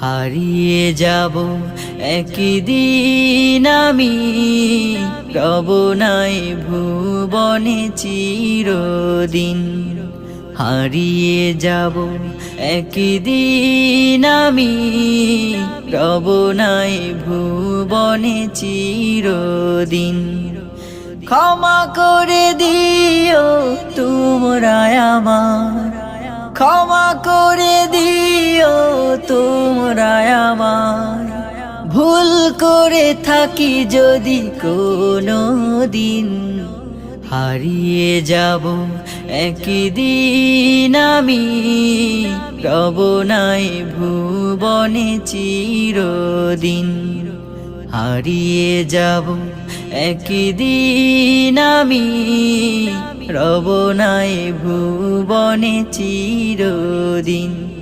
হারিয়ে যাব একদিন আমি, রব নাই ভুবনে চিরদিন। হারিয়ে যাব একদিন আমি, রব নাই ভুবনে চিরদিন। ক্ষমা করে দিও তোমরা আমার, ক্ষমা করে দিও তোমরা আমার। ভুল করে থাকি যদি কোনো দিন, হারিয়ে যাব একদিন আমি, রব নাই ভুবনে চিরদিন। হারিয়ে যাব একদিন আমি, রব নাই ভুবনে চিরদিন।